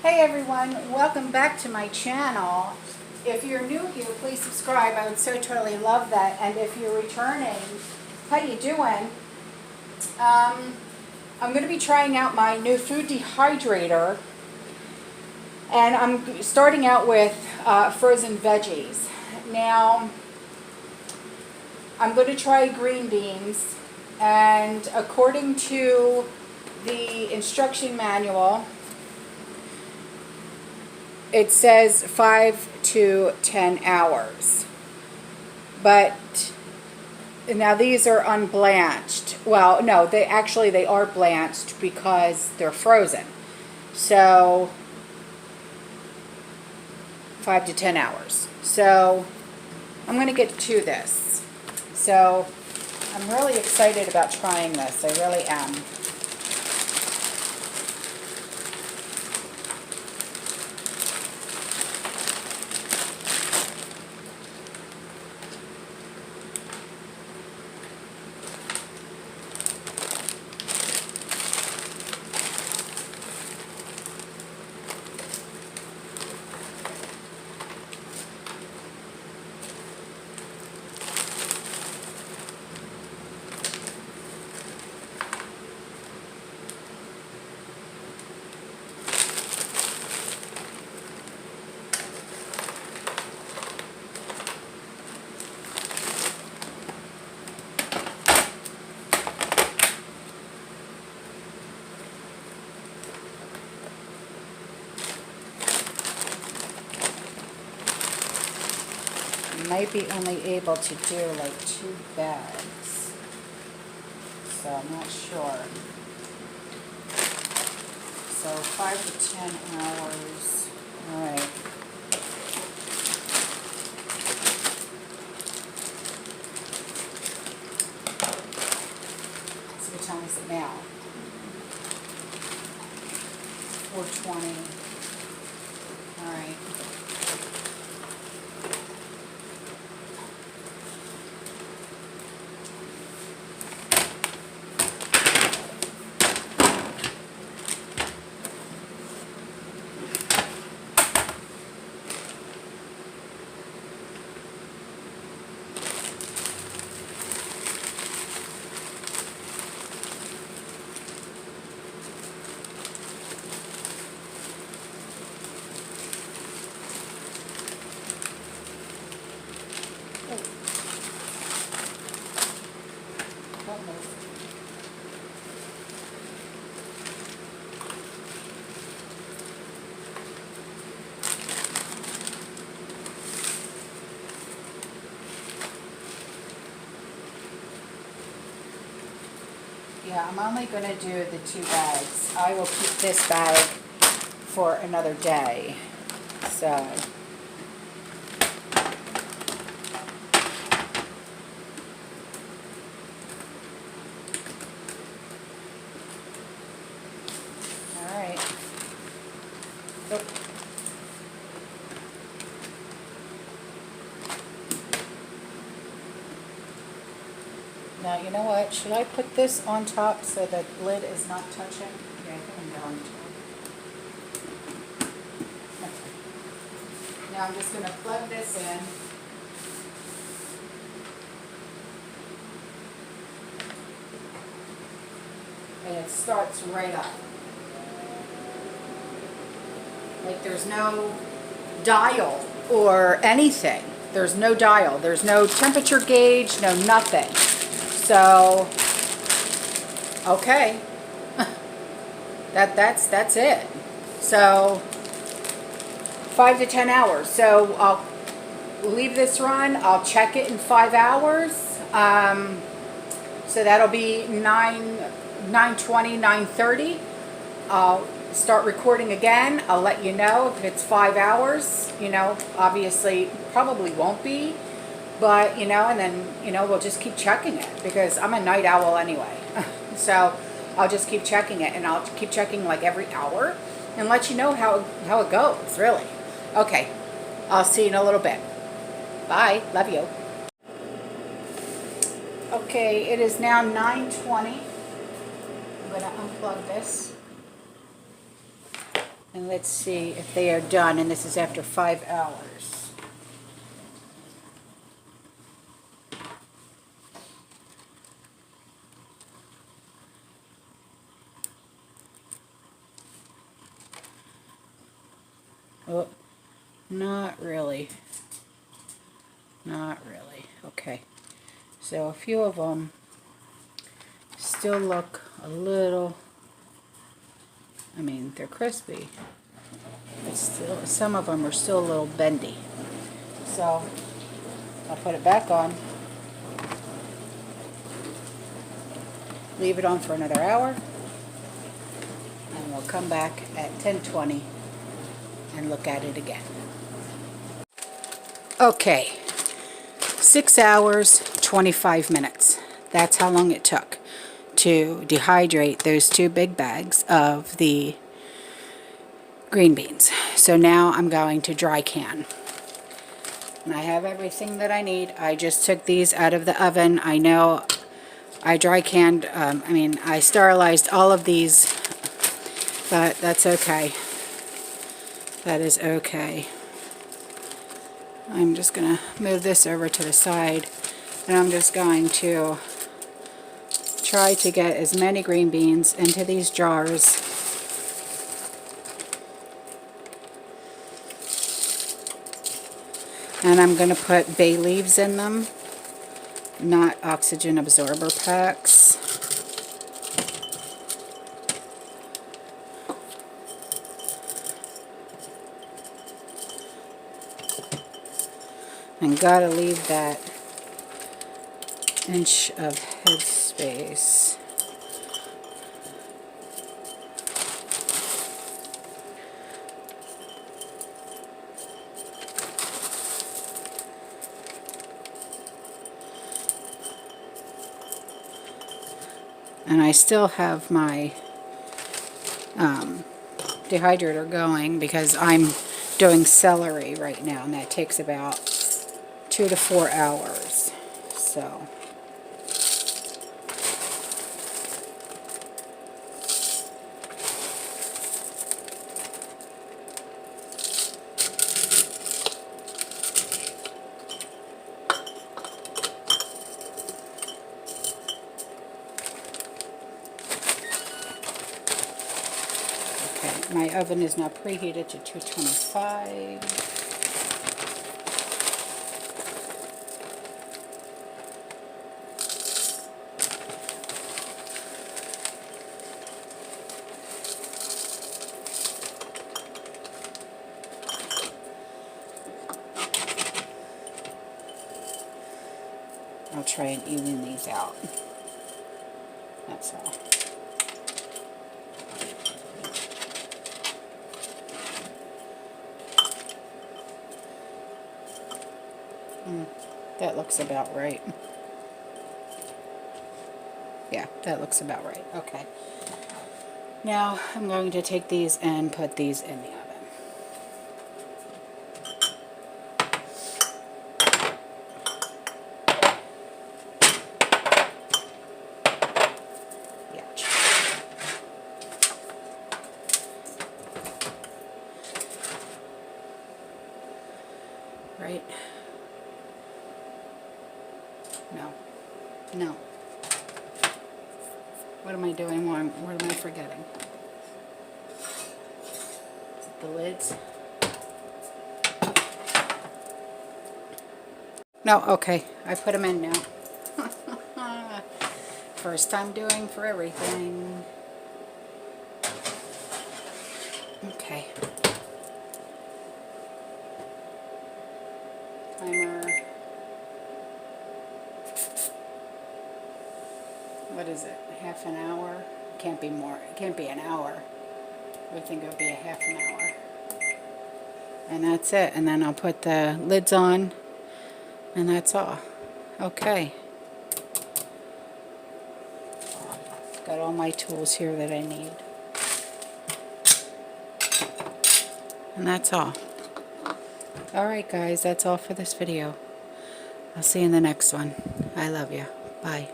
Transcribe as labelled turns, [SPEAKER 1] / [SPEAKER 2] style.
[SPEAKER 1] Hey everyone, welcome back to my channel. If you're new here, please subscribe. I would so totally love that. And if you're returning, how you doing? I'm going to be trying out my new food dehydrator. And I'm starting out with frozen veggies. Now, I'm going to try green beans. And according to the instruction manual, it says 5 to 10 hours. But now these are unblanched. Well, no, they are blanched because they're frozen. So 5 to 10 hours. So I'm going to get to this. So I'm really excited about trying this. I really am. Might be only able to do like 2 bags, so I'm not sure. So 5 to 10 hours. All right. So what time is it now? 4:20. All right. Yeah, I'm only going to do the 2 bags. I will keep this bag for another day. So, all right. Oh. Now, you know what? Should I put this on top so the lid is not touching? Yeah, I think I'm going to. Okay. Now I'm just going to plug this in. And it starts right up. Like there's no dial or anything. There's no dial. There's no temperature gauge, no nothing. So, okay, that's it. So, 5 to 10 hours. So I'll leave this run. I'll check it in 5 hours. So that'll be 9:20, 9:30. I'll start recording again. I'll let you know if it's 5 hours. You know, obviously, probably won't be. But, you know, and then, you know, we'll just keep checking it because I'm a night owl anyway. So I'll just keep checking it, and I'll keep checking like every hour and let you know how it goes, really. Okay, I'll see you in a little bit. Bye. Love you. Okay, it is now 9:20. I'm going to unplug this. And let's see if they are done, and this is after 5 hours. Oh, not really. Not really. Okay. So a few of them still look a little, I mean, they're crispy. But still, some of them are still a little bendy. So I'll put it back on. Leave it on for another hour. And we'll come back at 10:20 and look at it again. Okay. 6 hours, 25 minutes. That's how long it took to dehydrate those 2 big bags of the green beans. So now I'm going to dry can. And I have everything that I need. I just took these out of the oven. I know I dry canned, I sterilized all of these, but that's okay. That is okay. I'm just going to move this over to the side, and I'm just going to try to get as many green beans into these jars and I'm going to put bay leaves in them, not oxygen absorber packs. And gotta leave that inch of head space. And I still have my dehydrator going because I'm doing celery right now, and that takes about 2 to 4 hours. So okay, my oven is now preheated to 225. I'll try and even these out. That's all. That looks about right. Yeah, that looks about right. Okay. Now I'm going to take these and put these in the oven. Right? No. No. What am I doing wrong? What am I forgetting? Is it the lids? No, okay. I put them in now. First time doing for everything. Okay. Timer. What is it? Half an hour? It can't be more. It can't be an hour. I think it'll be a half an hour. And that's it. And then I'll put the lids on. And that's all. Okay. Got all my tools here that I need. And that's all. Alright guys, that's all for this video. I'll see you in the next one. I love you. Bye.